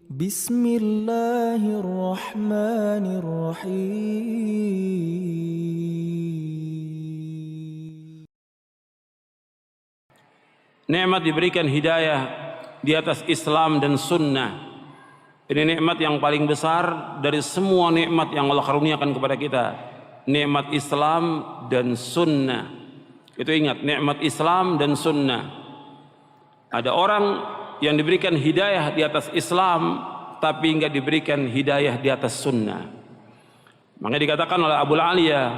Bismillahirrahmanirrahim. Nikmat diberikan hidayah di atas Islam dan sunnah. Ini nikmat yang paling besar dari semua nikmat yang Allah karuniakan kepada kita. Nikmat Islam dan sunnah. Itu ingat, nikmat Islam dan sunnah. Ada orang yang diberikan hidayah di atas Islam tapi enggak diberikan hidayah di atas sunnah. Maka dikatakan oleh Abu Aliyah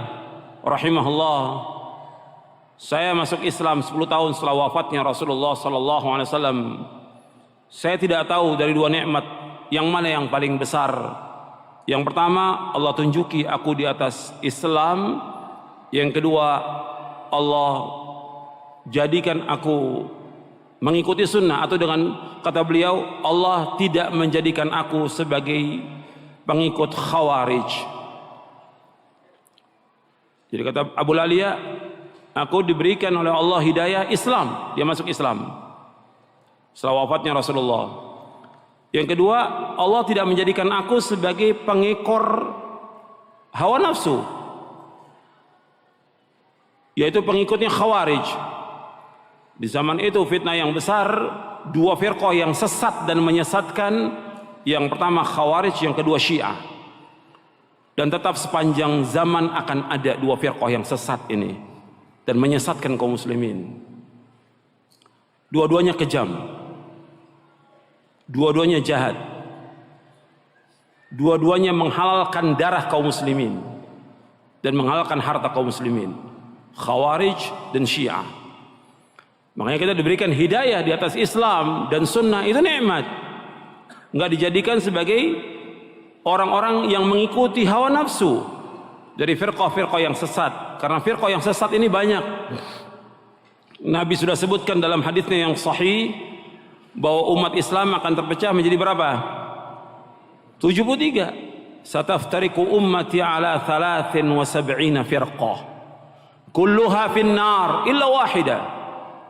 rahimahullah, saya masuk Islam 10 tahun setelah wafatnya Rasulullah sallallahu alaihi wasallam. Saya tidak tahu dari dua nikmat yang mana yang paling besar. Yang pertama, Allah tunjuki aku di atas Islam. Yang kedua, Allah jadikan aku mengikuti sunnah, atau dengan kata beliau, Allah tidak menjadikan aku sebagai pengikut Khawarij. Jadi kata Abu Aliyah, aku diberikan oleh Allah hidayah Islam, dia masuk Islam setelah wafatnya Rasulullah. Yang kedua, Allah tidak menjadikan aku sebagai pengekor hawa nafsu, yaitu pengikutnya Khawarij. Di zaman itu fitnah yang besar, dua firqah yang sesat dan menyesatkan. Yang pertama Khawarij, yang kedua Syiah. Dan tetap sepanjang zaman akan ada dua firqah yang sesat ini dan menyesatkan kaum muslimin. Dua-duanya kejam, dua-duanya jahat, dua-duanya menghalalkan darah kaum muslimin dan menghalalkan harta kaum muslimin. Khawarij dan Syiah. Makanya kita diberikan hidayah di atas Islam dan sunnah, itu nikmat. Enggak dijadikan sebagai orang-orang yang mengikuti hawa nafsu dari firqah-firqah yang sesat. Karena firqah yang sesat ini banyak. Nabi sudah sebutkan dalam hadisnya yang sahih bahwa umat Islam akan terpecah menjadi berapa? 73. Sataftariqu ummati ala 73 firqah. Kulluha finnar illa wahidah.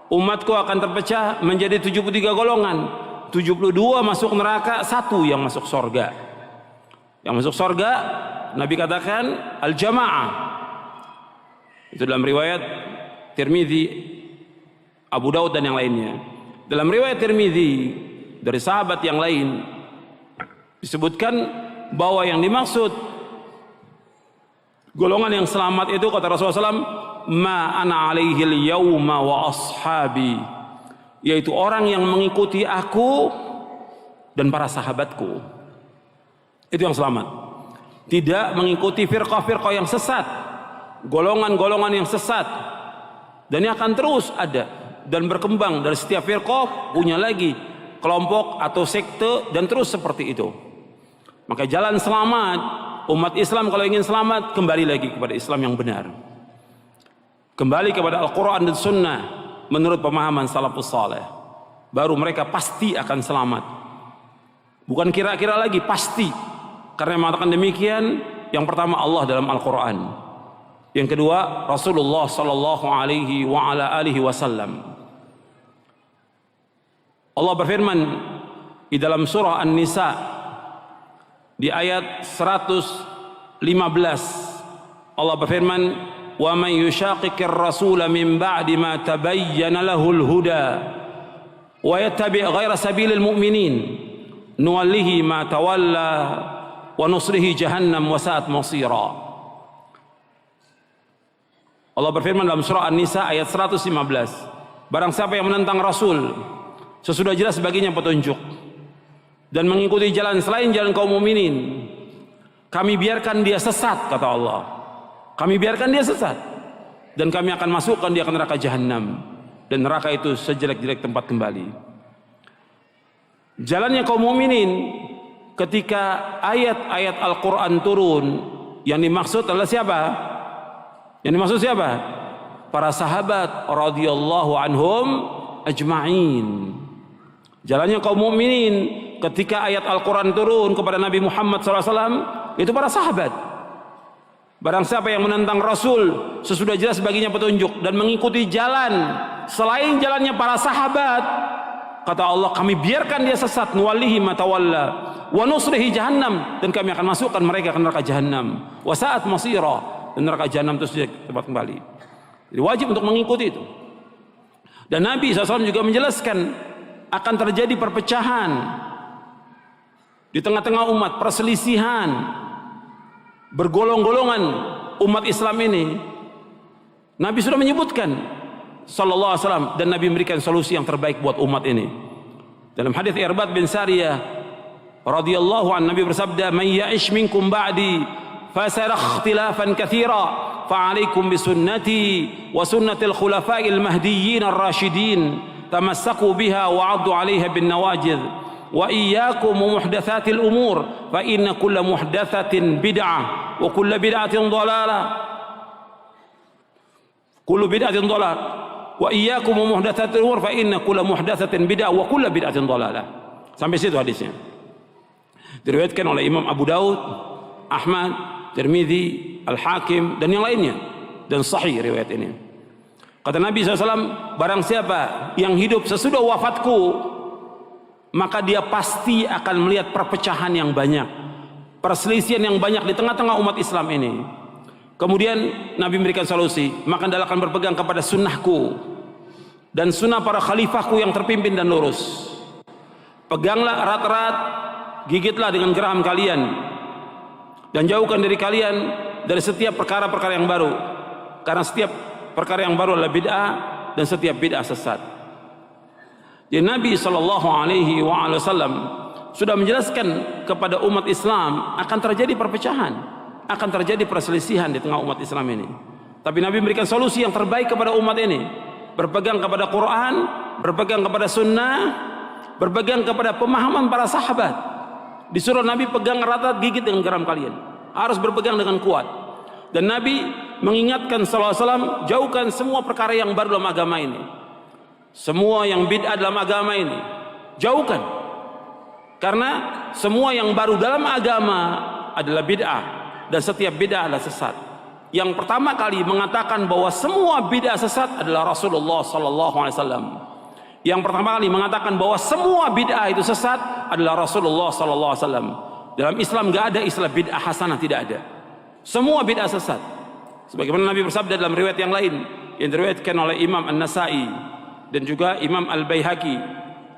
Umatku akan terpecah menjadi 73 golongan. 72 masuk neraka, satu yang masuk surga. Yang masuk surga, Nabi katakan al-jamaah. Itu dalam riwayat Tirmidzi, Abu Daud dan yang lainnya. Dalam riwayat Tirmidzi dari sahabat yang lain disebutkan bahwa yang dimaksud golongan yang selamat itu, kata Rasulullah SAW, ma ana alaihi al-yawma wa ashabi, yaitu orang yang mengikuti aku dan para sahabatku. Itu yang selamat. Tidak mengikuti firqah-firqah yang sesat, golongan-golongan yang sesat. Dan ini akan terus ada dan berkembang. Dari setiap firqah punya lagi kelompok atau sekte, dan terus seperti itu. Maka jalan selamat umat Islam, kalau ingin selamat, kembali lagi kepada Islam yang benar, kembali kepada Al-Quran dan Sunnah menurut pemahaman salafus saleh. Baru mereka pasti akan selamat. Bukan kira-kira lagi, pasti. Karena mengatakan demikian, yang pertama Allah dalam Al-Quran, yang kedua Rasulullah sallallahu alaihi wa ala alihi wasallam. Allah berfirman di dalam surah An-Nisa di ayat 115. Allah berfirman, wa man yushaqiqir rasula min ba'di ma tabayyana lahul huda wa yattabi' ghaira sabilil mu'minin nuwallihi ma tawalla wa nusrihi jahannam wa sa'at masira. Allah berfirman dalam surah An-Nisa ayat 115, barang siapa yang menentang Rasul sesudah jelas baginya petunjuk dan mengikuti jalan selain jalan kaum mukminin, kami biarkan dia sesat, kata Allah. Kami biarkan dia sesat dan kami akan masukkan dia ke neraka jahanam, dan neraka itu sejelek-jelek tempat kembali. Jalannya kaum mukminin ketika ayat-ayat Al-Quran turun, yang dimaksud adalah siapa? Yang dimaksud siapa? Para sahabat radhiyallahu anhum ajma'in. Jalannya kaum mukminin ketika ayat Al-Quran turun kepada Nabi Muhammad SAW, itu para sahabat. Barang siapa yang menentang Rasul sesudah jelas baginya petunjuk dan mengikuti jalan selain jalannya para sahabat, kata Allah, kami biarkan dia sesat, nuwallihi ma tawalla wa nusrihi jahannam, dan kami akan masukkan mereka ke neraka jahannam, wa sa'at masira, dan neraka jahannam itu sudah tempat kembali. Jadi wajib untuk mengikuti itu. Dan Nabi SAW juga menjelaskan akan terjadi perpecahan di tengah-tengah umat, perselisihan, bergolong-golongan umat Islam ini. Nabi sudah menyebutkan sallallahu alaihi wasallam, dan Nabi memberikan solusi yang terbaik buat umat ini. Dalam hadis Irbad bin Sariyah radhiyallahu anhu, Nabi bersabda, "Man ya'ish minkum ba'di fasara ikhtilafan katsira, fa'alaikum bisunnati wa sunnatil khulafa'il mahdiyyin ar-rasyidin, tamassaku biha wa 'addu 'alaiha bin nawajidh, wa iyyakum muhdatsatil umur, fa inna kulla muhdatsatin bid'ah wa kulla bid'atin dhalalah, kullu bid'atin dhalalah, wa iyyakum muhdatsatil umur, fa inna kulla muhdatsatin bid'ah wa kulla bid'atin dhalalah." Sampai situ hadisnya. Diriwayatkan oleh Imam Abu Daud, Ahmad, Tirmidzi, Al-Hakim, dan yang lainnya, dan sahih riwayat ini. Kata Nabi SAW, barang siapa yang hidup sesudah wafatku, maka dia pasti akan melihat perpecahan yang banyak, perselisihan yang banyak di tengah-tengah umat Islam ini. Kemudian Nabi memberikan solusi, maka anda akan berpegang kepada sunnahku dan sunnah para khalifahku yang terpimpin dan lurus. Peganglah erat-erat, gigitlah dengan geraham kalian, dan jauhkan dari kalian dari setiap perkara-perkara yang baru, karena setiap perkara yang baru adalah bid'ah, dan setiap bid'ah sesat. Jadi Nabi SAW sudah menjelaskan kepada umat Islam akan terjadi perpecahan, akan terjadi perselisihan di tengah umat Islam ini. Tapi Nabi memberikan solusi yang terbaik kepada umat ini, berpegang kepada Quran, berpegang kepada sunnah, berpegang kepada pemahaman para sahabat. Disuruh Nabi pegang erat-erat, gigit dengan geram kalian, harus berpegang dengan kuat. Dan Nabi mengingatkan sallallahu alaihi wasallam, jauhkan semua perkara yang baru dalam agama ini, semua yang bid'ah dalam agama ini, jauhkan. Karena semua yang baru dalam agama adalah bid'ah, dan setiap bid'ah adalah sesat. Yang pertama kali mengatakan bahwa semua bid'ah sesat adalah Rasulullah sallallahu alaihi wasallam. Yang pertama kali mengatakan bahwa semua bid'ah itu sesat adalah Rasulullah sallallahu alaihi wasallam. Dalam Islam enggak ada istilah bid'ah hasanah, tidak ada. Semua bid'ah sesat. Sebagaimana Nabi bersabda dalam riwayat yang lain yang diriwayatkan oleh Imam An-Nasa'i dan juga Imam Al-Baihaqi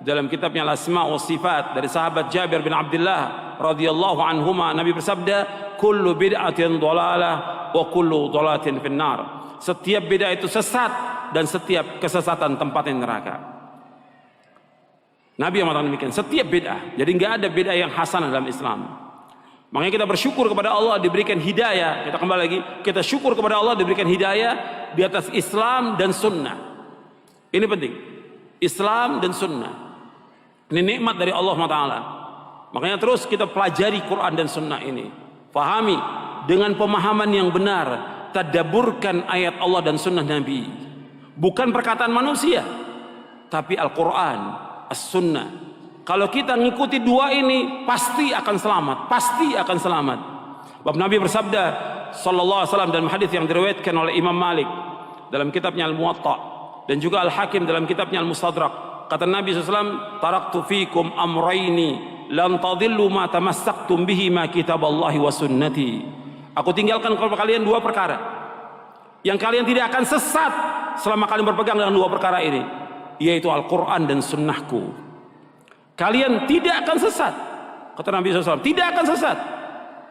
dalam kitabnya Al-Asma' wa Sifat, dari sahabat Jabir bin Abdullah radhiyallahu anhuma, Nabi bersabda, "Kullu bid'atin dhalalah wa kullu dhalalatin finnar." Setiap bid'ah itu sesat, dan setiap kesesatan tempatnya neraka. Nabi yang mengatakan demikian, setiap bid'ah. Jadi enggak ada bid'ah yang hasanah dalam Islam. Makanya kita bersyukur kepada Allah diberikan hidayah. Kita kembali lagi, kita syukur kepada Allah diberikan hidayah di atas Islam dan sunnah. Ini penting, Islam dan sunnah. Ini nikmat dari Allah SWT. Makanya terus kita pelajari Quran dan sunnah ini, fahami dengan pemahaman yang benar, tadabburkan ayat Allah dan sunnah Nabi. Bukan perkataan manusia, tapi Al-Quran, As-Sunnah. Kalau kita ngikuti dua ini, pasti akan selamat, pasti akan selamat. Sebab Nabi bersabda sallallahu alaihi wasallam dalam hadis yang diriwayatkan oleh Imam Malik dalam kitabnya Al-Muwatta, dan juga Al-Hakim dalam kitabnya Al-Mustadrak. Kata Nabi SAW, "Taraktu fikum amraini lan tadillu ma tamassaktum bihi ma kitaballahi wa sunnati." Aku tinggalkan kepada kalian dua perkara yang kalian tidak akan sesat selama kalian berpegang dengan dua perkara ini, yaitu Al-Quran dan sunnahku. Kalian tidak akan sesat, kata Nabi SAW, tidak akan sesat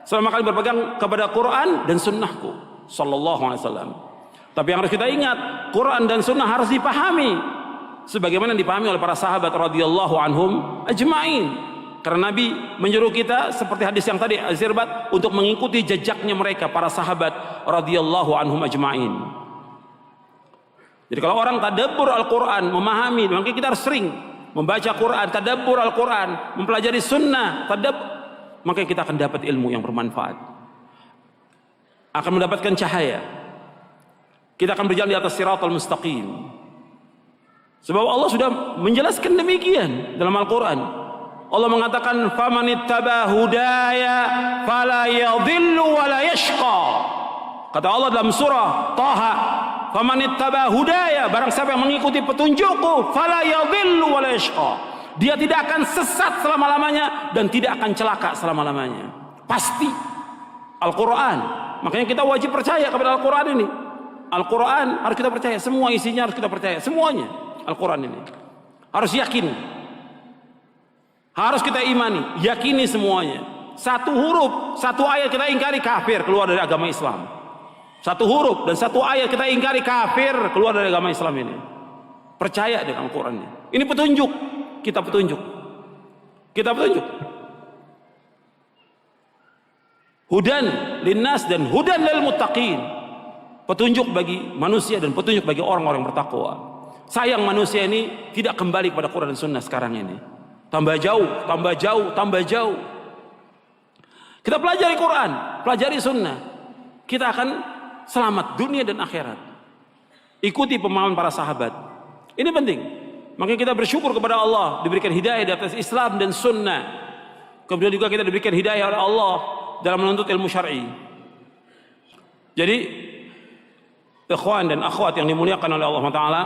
selama kalian berpegang kepada Quran dan sunnahku sallallahu alaihi wasallam. Tapi yang harus kita ingat, Quran dan sunnah harus dipahami sebagaimana dipahami oleh para sahabat radhiyallahu anhum ajma'in. Karena Nabi menyuruh kita seperti hadis yang tadi Al-Zirbat untuk mengikuti jejaknya mereka, para sahabat radhiyallahu anhum ajma'in. Jadi kalau orang tadabbur Al-Quran, memahami, maka kita harus sering membaca Quran, tadabbur Al-Quran, mempelajari sunnah, maka kita akan dapat ilmu yang bermanfaat, akan mendapatkan cahaya. Kita akan berjalan di atas siratal mustaqim. Sebab Allah sudah menjelaskan demikian dalam Al-Quran. Allah mengatakan, "Famanittaba hudaya fala yadhillu wa la yashqa." Kata Allah dalam surah Taha, "Famanittaba hudaya," barang siapa yang mengikuti petunjukku, fala yadhillu wa la yashqa, Dia tidak akan sesat selama-lamanya dan tidak akan celaka selama-lamanya. Pasti. Al-Quran. Makanya kita wajib percaya kepada Al-Quran ini. Al-Quran harus kita percaya. Semua isinya harus kita percaya. Semuanya. Al-Quran ini. Harus yakin. Harus kita imani. Yakini semuanya. Satu huruf, satu ayat kita ingkari, kafir, keluar dari agama Islam. Satu huruf dan satu ayat kita ingkari, kafir, keluar dari agama Islam ini. Percaya dengan Al-Quran ini. Ini petunjuk. Kita petunjuk. Kita petunjuk. Hudan linnas dan hudan lil muttaqin. Petunjuk bagi manusia dan petunjuk bagi orang-orang bertakwa. Sayang manusia ini tidak kembali kepada Quran dan Sunnah sekarang ini. Tambah jauh, tambah jauh, tambah jauh. Kita pelajari Quran, pelajari Sunnah. Kita akan selamat dunia dan akhirat. Ikuti pemahaman para sahabat. Ini penting. Makanya kita bersyukur kepada Allah diberikan hidayah di atas Islam dan Sunnah. Kemudian juga kita diberikan hidayah oleh Allah dalam menuntut ilmu syar'i. Jadi ikhwan dan akhwat yang dimuliakan oleh Allah Ta'ala,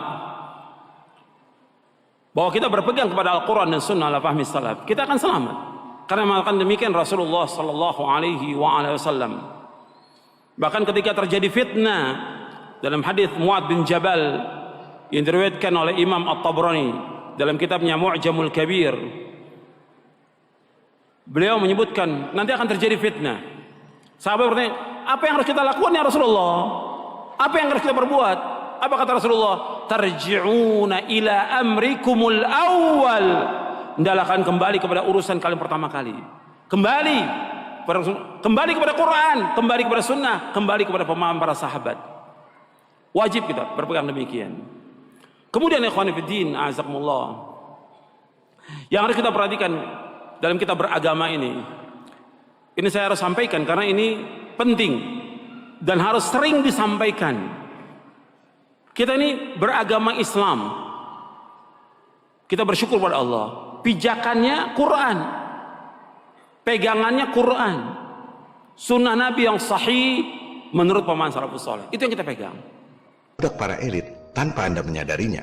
bahwa kita berpegang kepada Al-Quran dan Sunnah ala fahmi salaf, kita akan selamat. Karena melakukan demikian Rasulullah Sallallahu Alaihi Wasallam. Bahkan ketika terjadi fitnah dalam hadis Mu'adz bin Jabal yang diriwayatkan oleh Imam At-Tabrani dalam kitabnya Mu'jamul Kabir, beliau menyebutkan nanti akan terjadi fitnah. Sahabat bertanya, apa yang harus kita lakukan ya Rasulullah? Apa yang harus kita perbuat? Apa kata Rasulullah? Tarji'una ila amrikumul awwal. Hendaklah akan kembali kepada urusan kalian pertama kali. Kembali kepada Quran, kembali kepada Sunnah, kembali kepada pemahaman para sahabat. Wajib kita berpegang demikian. Kemudian ikhwan fillah, azakumullah, yang harus kita perhatikan dalam kita beragama ini saya harus sampaikan karena ini penting dan harus sering disampaikan. Kita ini beragama Islam, kita bersyukur pada Allah. Pijakannya Quran, pegangannya Quran, sunnah Nabi yang sahih menurut pemahaman salafus saleh. Itu yang kita pegang. Budak para elit tanpa Anda menyadarinya.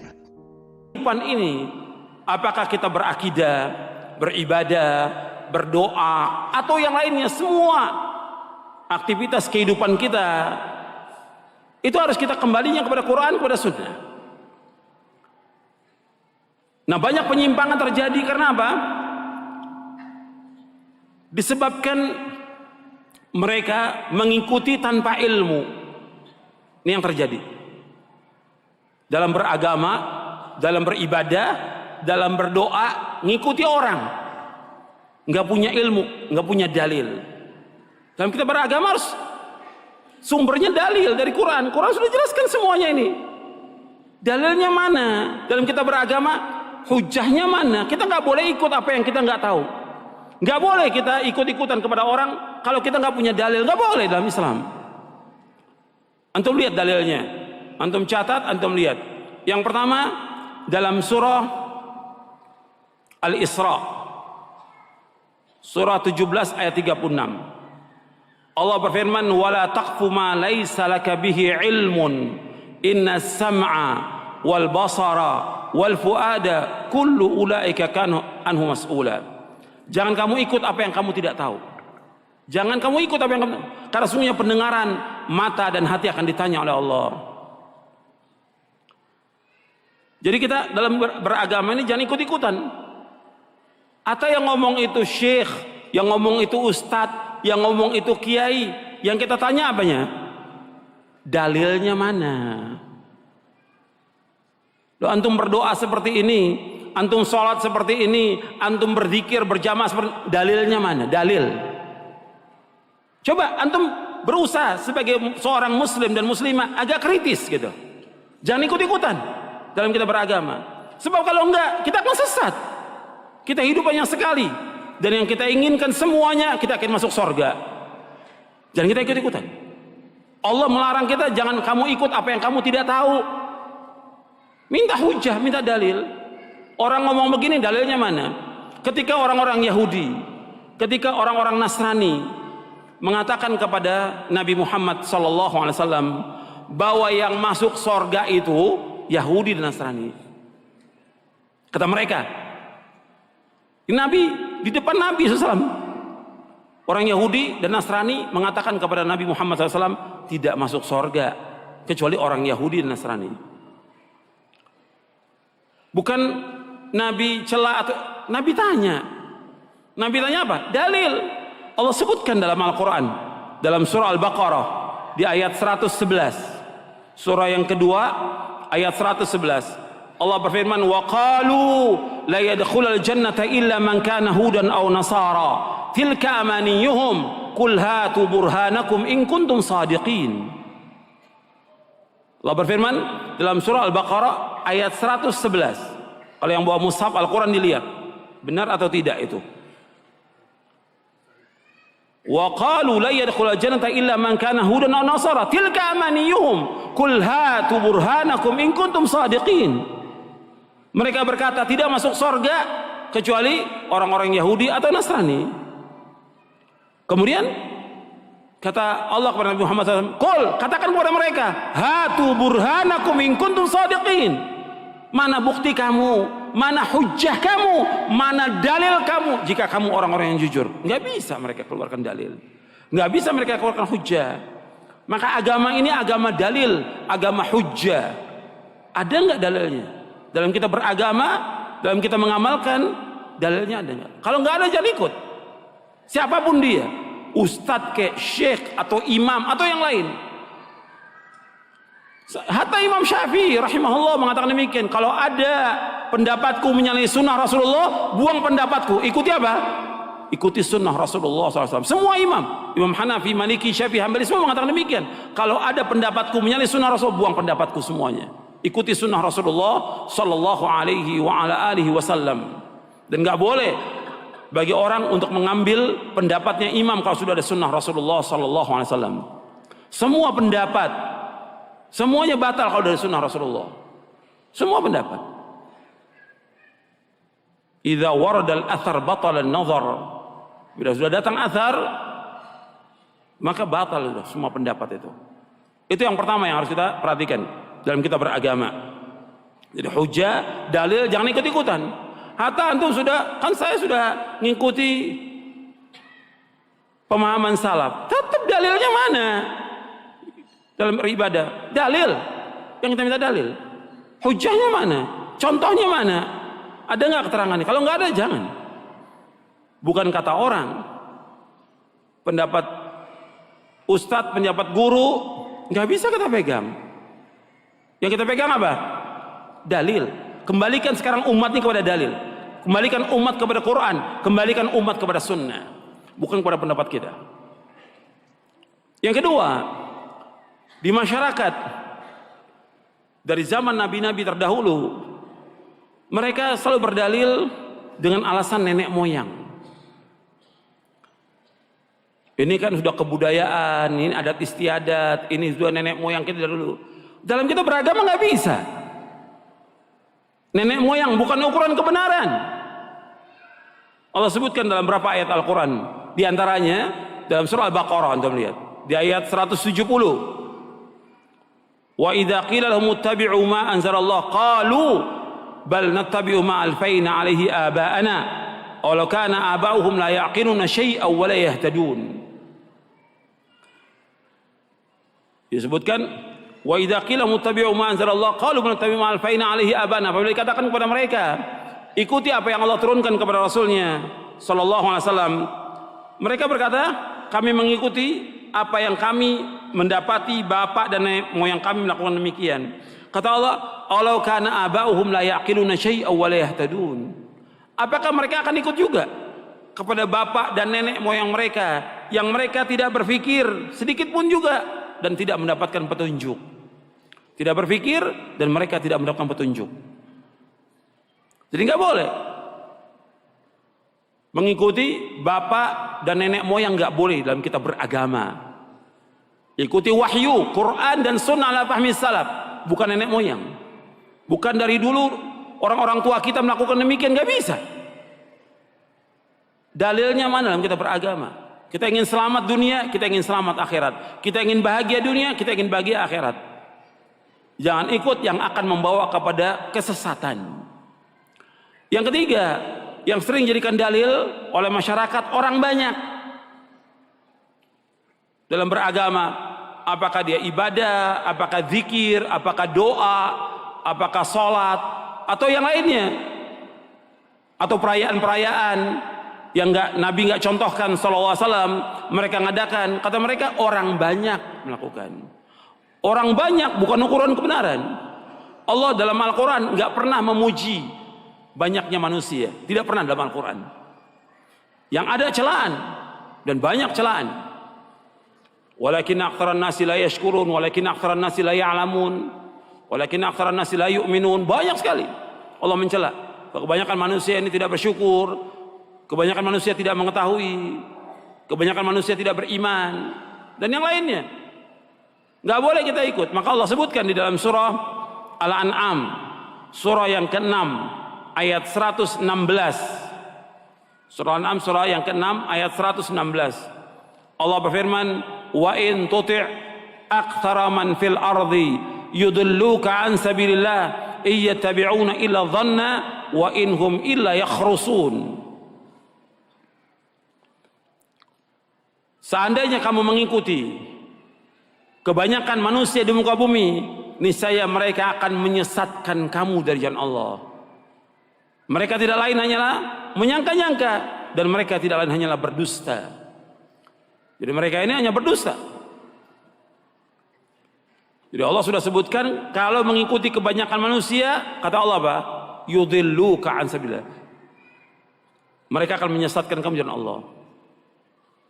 Kehidupan ini, apakah kita berakidah, beribadah, berdoa, atau yang lainnya, semua aktivitas kehidupan kita itu harus kita kembalinya kepada Quran, kepada Sunnah. Nah, banyak penyimpangan terjadi karena apa? Disebabkan mereka mengikuti tanpa ilmu. Ini yang terjadi dalam beragama, dalam beribadah, dalam berdoa, ngikuti orang, nggak punya ilmu, nggak punya dalil. Dalam kita beragama harus sumbernya dalil dari Quran. Quran sudah jelaskan semuanya ini. Dalilnya mana? Dalam kita beragama, hujahnya mana? Kita nggak boleh ikut apa yang kita nggak tahu. Nggak boleh kita ikut-ikutan kepada orang kalau kita nggak punya dalil. Nggak boleh dalam Islam. Antum lihat dalilnya. Antum catat, antum lihat. Yang pertama dalam surah Al-Isra, surah 17 ayat 36. Allah berfirman, "Wala taqfu ma laisa laka bihi ilmun. Inna sam'a wal basara wal fuada kullu ulaika kanu anhu mas'ula." Jangan kamu ikut apa yang kamu tidak tahu. Jangan kamu ikut apa yang kamu, karena sesungguhnya pendengaran, mata dan hati akan ditanya oleh Allah. Jadi kita dalam beragama ini jangan ikut-ikutan. Atau yang ngomong itu syekh, yang ngomong itu ustadz, yang ngomong itu kiai, yang kita tanya apanya? Dalilnya mana? Loh, antum berdoa seperti ini, antum sholat seperti ini, antum berzikir berjamaah seperti, dalilnya mana? Dalil. Coba antum berusaha sebagai seorang muslim dan muslimah agak kritis gitu. Jangan ikut-ikutan dalam kita beragama. Sebab kalau enggak, kita akan sesat. Kita hidup hanya sekali, dan yang kita inginkan semuanya kita akan masuk surga. Jangan kita ikut-ikutan. Allah melarang kita, jangan kamu ikut apa yang kamu tidak tahu. Minta hujah, minta dalil. Orang ngomong begini, dalilnya mana? Ketika orang-orang Yahudi, ketika orang-orang Nasrani mengatakan kepada Nabi Muhammad SAW bahwa yang masuk surga itu Yahudi dan Nasrani. Kata mereka, Nabi, di depan Nabi SAW. Orang Yahudi dan Nasrani mengatakan kepada Nabi Muhammad SAW tidak masuk surga kecuali orang Yahudi dan Nasrani. Bukan Nabi celah atau Nabi tanya. Nabi tanya apa? Dalil. Allah sebutkan dalam Al-Quran, dalam surah Al-Baqarah di ayat 111. Surah yang kedua ayat 111. Allah berfirman, wa qalu la yadkhulul jannata illa man kana hudan aw nasara tilka amaniyuhum qul hatu burhanakum in kuntum sadiqin. Allah berfirman dalam surah Al-Baqarah ayat 111. Kalau yang bawa mushaf Al-Quran dilihat benar atau tidak itu. Wa qalu la yadkhulul jannata illa man kana hudan aw nasara tilka amaniyuhum qul hatu burhanakum in kuntum sadiqin. Mereka berkata tidak masuk surga kecuali orang-orang Yahudi atau Nasrani. Kemudian kata Allah kepada Nabi Muhammad SAW, qul, katakan kepada mereka, hatu burhanakum in kuntum sadiqin. Mana bukti kamu, mana hujjah kamu, mana dalil kamu jika kamu orang-orang yang jujur. Nggak bisa mereka keluarkan dalil, nggak bisa mereka keluarkan hujjah. Maka agama ini agama dalil, agama hujjah. Ada nggak dalilnya? Dalam kita beragama, dalam kita mengamalkan, dalilnya ada nggak? Kalau nggak ada jangan ikut. Siapapun dia, ustadz kayak syekh atau imam atau yang lain. Hatta Imam Syafi'i rahimahullah mengatakan demikian. Kalau ada pendapatku menyalahi sunnah Rasulullah, buang pendapatku. Ikuti apa? Ikuti sunnah Rasulullah SAW. Semua imam, Imam Hanafi, Maliki, Syafi'i, Hambali semua mengatakan demikian. Kalau ada pendapatku menyalahi sunnah Rasul, buang pendapatku semuanya. Ikuti sunnah Rasulullah Sallallahu Alaihi Wasallam. Dan nggak boleh bagi orang untuk mengambil pendapatnya imam kalau sudah ada sunnah Rasulullah Sallallahu Alaihi Wasallam. Semua pendapat, semuanya batal kalau dari sunnah Rasulullah. Semua pendapat. Idza warada al-athar batal an-nazar. Bila sudah datang athar, maka batal sudah semua pendapat itu. Itu yang pertama yang harus kita perhatikan dalam kita beragama. Jadi hujjah, dalil, jangan ikut-ikutan. Hatta antum sudah, kan saya sudah ngikuti pemahaman salaf. Tetap dalilnya mana? Dalam beribadah, dalil. Yang kita minta dalil. Hujjahnya mana? Contohnya mana? Ada nggak keterangannya? Kalau nggak ada, jangan. Bukan kata orang. Pendapat ustadz, pendapat guru, nggak bisa kita pegang. Yang kita pegang apa? Dalil. Kembalikan sekarang umat ini kepada dalil. Kembalikan umat kepada Quran. Kembalikan umat kepada sunnah. Bukan kepada pendapat kita. Yang kedua, di masyarakat dari zaman nabi-nabi terdahulu, mereka selalu berdalil dengan alasan nenek moyang. Ini kan sudah kebudayaan, ini adat istiadat, ini sudah nenek moyang kita dulu. Dalam kita beragama nggak bisa. Nenek moyang bukan ukuran kebenaran. Allah sebutkan dalam berapa ayat Al-Quran. Di antaranya dalam surah Al-Baqarah, Anda lihat di ayat 170. Wa idza qila lahum ittabi'u ma anzalallah qalu bal nattabi'u ma alfayna 'alaihi aba'ana aw law kana aba'uhum la ya'qiluna syai'an wa la yahtadun. Disebutkan wa idza qila muttabi'u ma anzalallah qalu bal nattabi'u ma alfayna 'alaihi aba'ana. Apabila dikatakan kepada mereka, ikuti apa yang Allah turunkan kepada Rasulnya sallallahu alaihi wasallam, mereka berkata, kami mengikuti apa yang kami mendapati bapak dan nenek moyang kami melakukan demikian. Kata Allah, "Alau kana aba'uhum la yaqiluna syai'an wa la yahtadun." Apakah mereka akan ikut juga kepada bapak dan nenek moyang mereka yang mereka tidak berpikir sedikit pun juga dan tidak mendapatkan petunjuk? Tidak berpikir dan mereka tidak mendapatkan petunjuk. Jadi nggak boleh mengikuti bapak dan nenek moyang, nggak boleh dalam kita beragama. Ikuti wahyu, Quran dan sunnah ala fahmi salaf, bukan nenek moyang. Bukan dari dulu orang-orang tua kita melakukan demikian, nggak bisa. Dalilnya mana dalam kita beragama? Kita ingin selamat dunia, kita ingin selamat akhirat. Kita ingin bahagia dunia, kita ingin bahagia akhirat. Jangan ikut yang akan membawa kepada kesesatan. Yang ketiga, yang sering jadikan dalil oleh masyarakat orang banyak dalam beragama, apakah dia ibadah, apakah zikir, apakah doa, apakah sholat, atau yang lainnya, atau perayaan-perayaan yang Nabi nggak contohkan sallallahu alaihi wasallam, mereka ngadakan. Kata mereka orang banyak melakukan. Orang banyak bukan ukuran kebenaran. Allah dalam Al-Quran nggak pernah memuji banyaknya manusia, tidak pernah dalam Al-Quran. Yang ada celaan dan banyak celaan. Walakin aktsaran nasi la yashkurun, walakin aktsaran nasi la ya'lamun, walakin aktsaran nasi la yu'minun. Banyak sekali Allah mencela. Kebanyakan manusia ini tidak bersyukur, kebanyakan manusia tidak mengetahui, kebanyakan manusia tidak beriman, dan yang lainnya. Nggak boleh kita ikut. Maka Allah sebutkan di dalam surah Al-An'am, surah yang ke-6 ayat 116. Surah Al-An'am surah yang ke-6 ayat 116. Allah berfirman, "Wa in tuti' aktsara man fil ardi yudilluka an sabilillah iyattabi'una illa dhanna wa inhum illa yakhrusun." Seandainya kamu mengikuti kebanyakan manusia di muka bumi, niscaya mereka akan menyesatkan kamu dari jalan Allah. Mereka tidak lain hanyalah menyangka-nyangka, dan mereka tidak lain hanyalah berdusta. Jadi mereka ini hanya berdusta. Jadi Allah sudah sebutkan kalau mengikuti kebanyakan manusia, kata Allah apa? Yudilluka an sabilillah. Mereka akan menyesatkan kamu jalan Allah.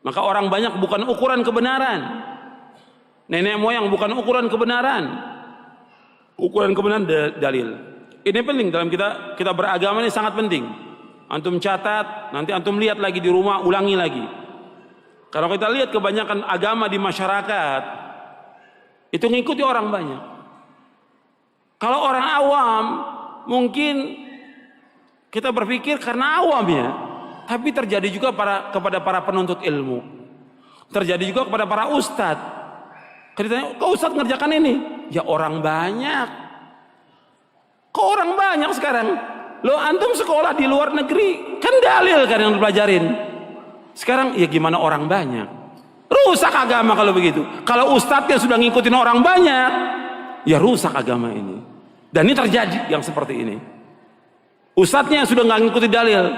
Maka orang banyak bukan ukuran kebenaran. Nenek moyang bukan ukuran kebenaran. Ukuran kebenaran dalil. Ini penting dalam kita beragama, ini sangat penting. Antum catat, nanti antum lihat lagi di rumah, ulangi lagi. Kalau kita lihat kebanyakan agama di masyarakat, itu ngikuti orang banyak. Kalau orang awam, mungkin kita berpikir karena awam ya, tapi terjadi juga kepada para penuntut ilmu. Terjadi juga kepada para ustadz. Ditanya, kok ustadz ngerjakan ini? Ya orang banyak. Kok orang banyak sekarang? Lo antum sekolah di luar negeri, kan dalil kan yang dipelajarin. Sekarang ya gimana orang banyak? Rusak agama kalau begitu. Kalau ustadznya sudah ngikutin orang banyak, ya rusak agama ini. Dan ini terjadi yang seperti ini. Ustadznya sudah nggak ngikuti dalil.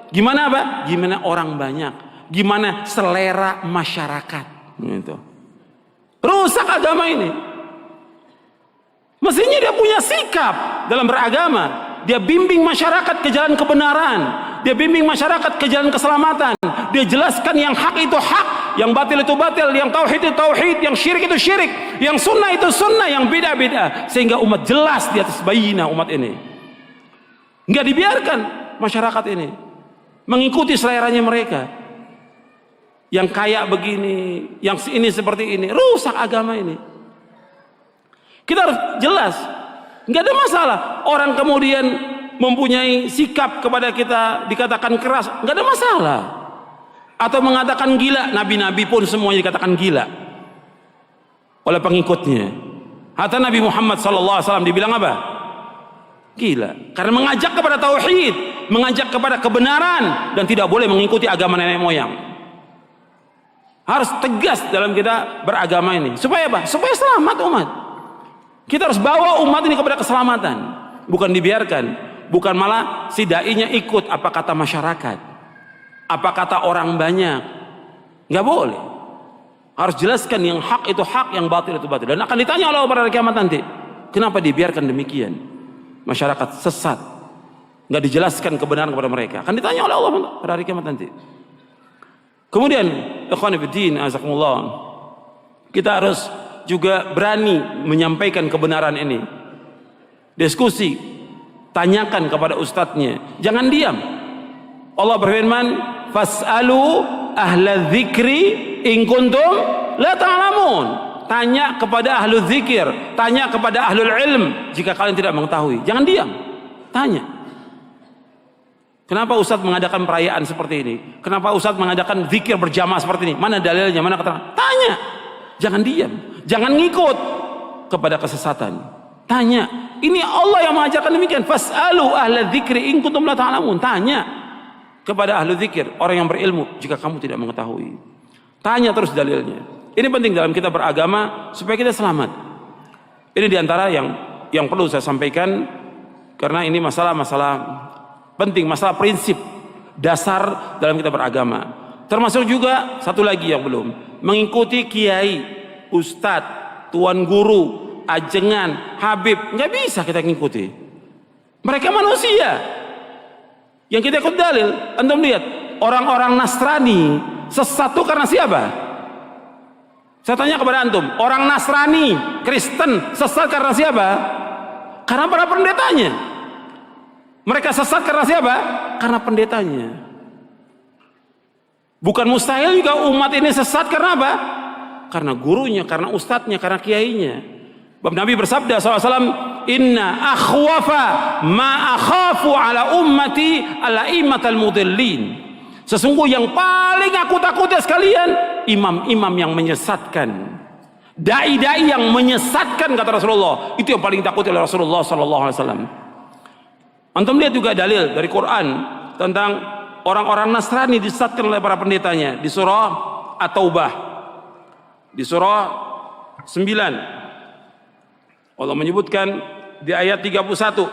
Gimana apa? Gimana orang banyak? Gimana selera masyarakat? Gitu. Rusak agama ini. Mestinya dia punya sikap dalam beragama. Dia bimbing masyarakat ke jalan kebenaran. Dia bimbing masyarakat ke jalan keselamatan. Dia jelaskan yang hak itu hak, yang batil itu batil, yang tauhid itu tauhid, yang syirik itu syirik, yang sunnah itu sunnah, yang bid'ah bid'ah, sehingga umat jelas di atas bayyinah umat ini. Enggak dibiarkan masyarakat ini mengikuti seleranya mereka. Yang kaya begini, yang ini seperti ini, rusak agama ini. Kita harus jelas, nggak ada masalah. Orang kemudian mempunyai sikap kepada kita dikatakan keras, nggak ada masalah. Atau mengatakan gila, nabi-nabi pun semuanya dikatakan gila oleh pengikutnya. Hatta Nabi Muhammad SAW dibilang apa? Gila, karena mengajak kepada tauhid, mengajak kepada kebenaran, dan tidak boleh mengikuti agama nenek moyang. Harus tegas dalam kita beragama ini. Supaya apa? Supaya selamat umat. Kita harus bawa umat ini kepada keselamatan. Bukan dibiarkan. Bukan malah si da'inya ikut apa kata masyarakat, apa kata orang banyak. Nggak boleh. Harus jelaskan yang hak itu hak, yang batil itu batil. Dan akan ditanya oleh Allah pada hari kiamat nanti, kenapa dibiarkan demikian? Masyarakat sesat, nggak dijelaskan kebenaran kepada mereka. Akan ditanya oleh Allah pada hari kiamat nanti. Kemudian, ikhwan fillah, azakumullah, kita harus juga berani menyampaikan kebenaran ini. Diskusi, tanyakan kepada ustadznya, jangan diam. Allah berfirman, "Fas'alu ahla dzikri in kuntum la ta'lamun." Tanya kepada ahlu dzikir, tanya kepada ahlul ilm jika kalian tidak mengetahui. Jangan diam, tanya. Kenapa Ustadz mengadakan perayaan seperti ini? Kenapa Ustadz mengadakan zikir berjamaah seperti ini? Mana dalilnya? Mana keterangan? Tanya. Jangan diam. Jangan ngikut kepada kesesatan. Tanya. Ini Allah yang mengajarkan demikian. Fas'alu ahla dzikri in kuntum la ta'lamun. Tanya. kepada ahli zikir, orang yang berilmu, jika kamu tidak mengetahui. Tanya terus dalilnya. Ini penting dalam kita beragama supaya kita selamat. Ini diantara yang perlu saya sampaikan, karena ini masalah-masalah penting, masalah prinsip dasar dalam kita beragama. Termasuk juga satu lagi yang belum, mengikuti kiai, ustadz, tuan guru, ajengan, habib, nggak bisa kita ngikuti. Mereka manusia. Yang kita ikut dalil. Antum lihat orang-orang Nasrani sesat itu karena siapa? Saya tanya kepada antum, orang Nasrani, Kristen sesat karena siapa? Karena para pendetanya. Mereka sesat karena siapa? Karena pendetanya. Bukan mustahil juga umat ini sesat karena apa? Karena gurunya, karena ustadznya, karena kiainya. Nabi bersabda SAW, inna akhwafa ma akhafu ala ummati al-a'immatal mudillin. Sesungguhnya yang paling aku takuti sekalian, imam-imam yang menyesatkan, dai-dai yang menyesatkan, kata Rasulullah. Itu yang paling takuti oleh Rasulullah SAW. Antum lihat juga dalil dari Quran tentang orang-orang Nasrani disesatkan oleh para pendetanya di surah At-Taubah, di surah 9. Allah menyebutkan di ayat 31,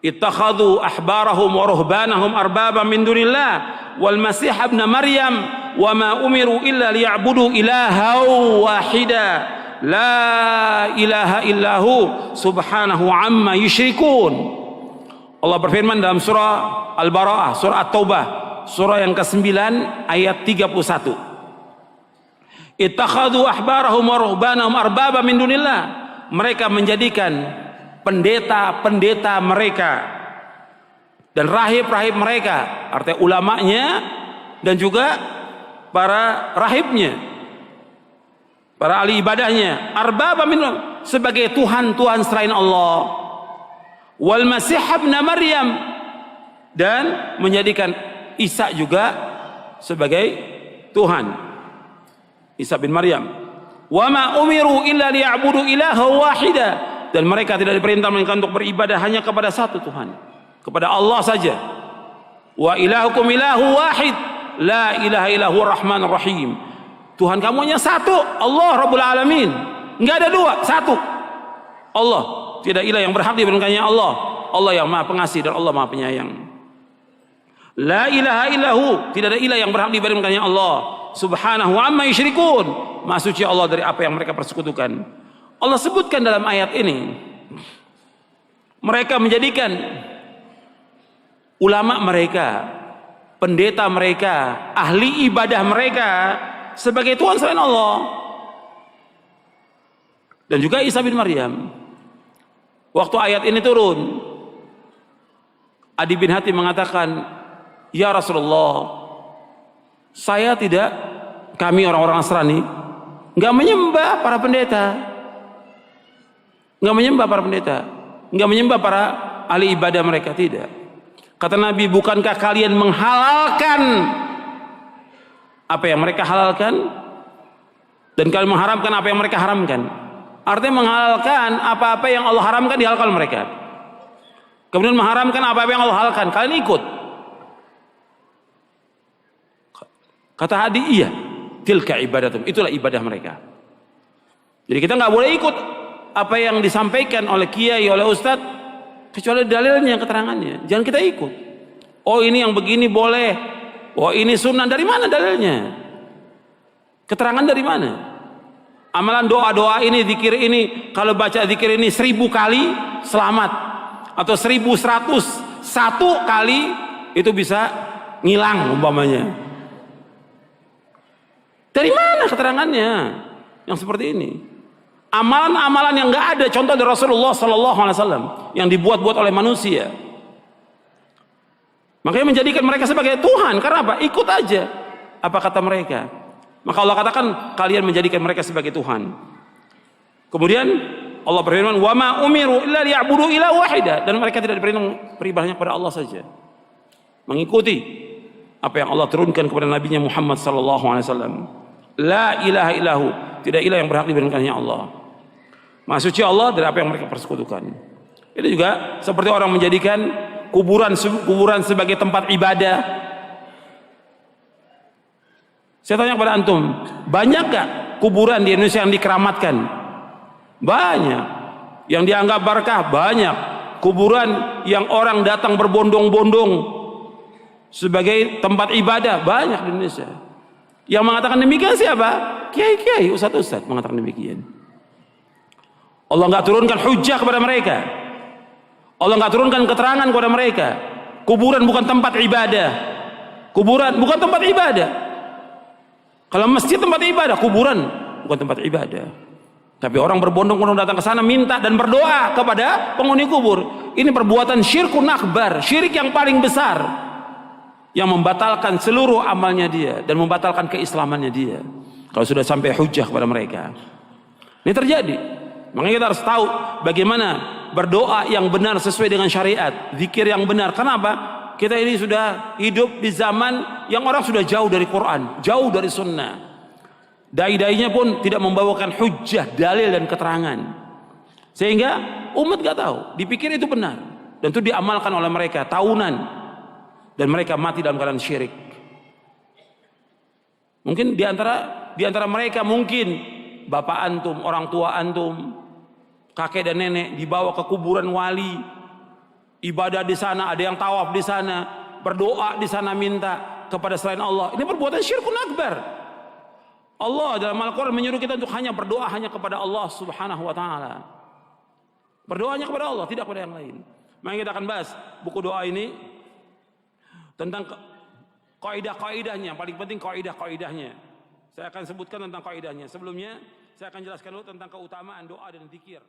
ittakhadhu ahbarahum wa ruhbanahum arbaba min dunillah wal masih ibn maryam wa ma umiru illa liya'budu ilaha wahida la ilaha illahu subhanahu amma yusyrikun. Allah berfirman dalam surah Al-Bara'ah, surah At-Taubah, surah yang ke-9 ayat 31. Ittakhadhu ahbarahum wa ruhbanahum arbaba min dunillah. Mereka menjadikan pendeta-pendeta mereka dan rahib-rahib mereka, artinya ulamanya dan juga para rahibnya, para ahli ibadahnya, arbaba min, sebagai Tuhan-Tuhan selain Allah. Wal Masih ibn Maryam, dan menjadikan Isa juga sebagai Tuhan, Isa bin Maryam. Wa ma umiru illa liya'budu ilaha wahida, dan mereka tidak diperintah melainkan untuk beribadah hanya kepada satu Tuhan, kepada Allah saja. Wa ilahukum ilahu wahid la ilaha illahu rahmanur rahim. Tuhan kamu hanya satu, Allah Rabbul Alamin, enggak ada dua, satu Allah. Tidak ilah yang berhak diberikannya Allah. Allah yang maha pengasih dan Allah maha penyayang. La ilaha illahu, tidak ada ilah yang berhak diberikannya Allah. Subhanahu amma yusyrikun, maha suci Allah dari apa yang mereka persekutukan. Allah sebutkan dalam ayat ini, mereka menjadikan ulama mereka, pendeta mereka, ahli ibadah mereka sebagai Tuhan selain Allah. Dan juga Isa bin Maryam. Waktu ayat ini turun, Adi bin Hatim mengatakan, ya Rasulullah, kami orang-orang Nasrani nggak menyembah para pendeta, nggak menyembah para ahli ibadah mereka, tidak. Kata Nabi, bukankah kalian menghalalkan apa yang mereka halalkan, dan kalian mengharamkan apa yang mereka haramkan? Artinya menghalalkan apa-apa yang Allah haramkan, dihalalkan mereka. Kemudian mengharamkan apa-apa yang Allah halalkan, kalian ikut. Kata Hadi, iya, tilka ibadatum, itulah ibadah mereka. Jadi kita nggak boleh ikut apa yang disampaikan oleh kiai, oleh ustadz, kecuali dalilnya, keterangannya. Jangan kita ikut. Oh ini yang begini boleh, oh ini sunnah, dari mana dalilnya? Keterangan dari mana? Amalan doa-doa ini, zikir ini, kalau baca zikir ini 1000 kali selamat, atau 1101 kali itu bisa ngilang umpamanya. Dari mana keterangannya yang seperti ini? Amalan-amalan yang nggak ada contoh dari Rasulullah SAW, yang dibuat-buat oleh manusia. Makanya menjadikan mereka sebagai Tuhan. Karena apa? Ikut aja apa kata mereka. Maka Allah katakan, kalian menjadikan mereka sebagai Tuhan. Kemudian Allah berfirman, wa ma umiru illa liya'budu ilaha wahida, dan mereka tidak diperintah beribadahnya kepada Allah saja, mengikuti apa yang Allah turunkan kepada nabinya Muhammad sallallahu alaihi wasallam. La ilaha illahu, tidak ilah yang berhak diberikannya Allah. Maha suci Allah dari apa yang mereka persekutukan. Itu juga seperti orang menjadikan kuburan sebagai tempat ibadah. Saya tanya kepada antum, banyak gak kuburan di Indonesia yang dikeramatkan? Banyak. Yang dianggap berkah? Banyak. Kuburan yang orang datang berbondong-bondong sebagai tempat ibadah? Banyak di Indonesia. Yang mengatakan demikian siapa? Kiai-kiai, ustadz-ustadz mengatakan demikian. Allah nggak turunkan hujjah kepada mereka. Allah nggak turunkan keterangan kepada mereka. Kuburan bukan tempat ibadah. Kuburan bukan tempat ibadah. Kalau masjid tempat ibadah, kuburan bukan tempat ibadah. Tapi orang berbondong-bondong datang ke sana minta dan berdoa kepada penghuni kubur. Ini perbuatan syirkun akbar, syirik yang paling besar, yang membatalkan seluruh amalnya dia dan membatalkan keislamannya dia. Kalau sudah sampai hujjah kepada mereka, ini terjadi. Makanya kita harus tahu bagaimana berdoa yang benar sesuai dengan syariat, zikir yang benar. Kenapa? Kita ini sudah hidup di zaman yang orang sudah jauh dari Quran, jauh dari sunnah. Dai-dainya pun tidak membawakan hujjah, dalil dan keterangan. Sehingga umat gak tahu, dipikir itu benar. Dan itu diamalkan oleh mereka tahunan. Dan mereka mati dalam keadaan syirik. Mungkin di antara mereka mungkin bapak antum, orang tua antum, kakek dan nenek dibawa ke kuburan wali, ibadah di sana, ada yang tawaf di sana, berdoa di sana minta kepada selain Allah. Ini perbuatan syirkun akbar. Allah dalam Al-Quran menyuruh kita untuk hanya berdoa hanya kepada Allah Subhanahu wa taala. Berdoanya kepada Allah, tidak kepada yang lain. Maka kita akan bahas buku doa ini tentang kaidah-kaidahnya, paling penting kaidah-kaidahnya. Saya akan sebutkan tentang kaidahnya. Sebelumnya saya akan jelaskan dulu tentang keutamaan doa dan zikir.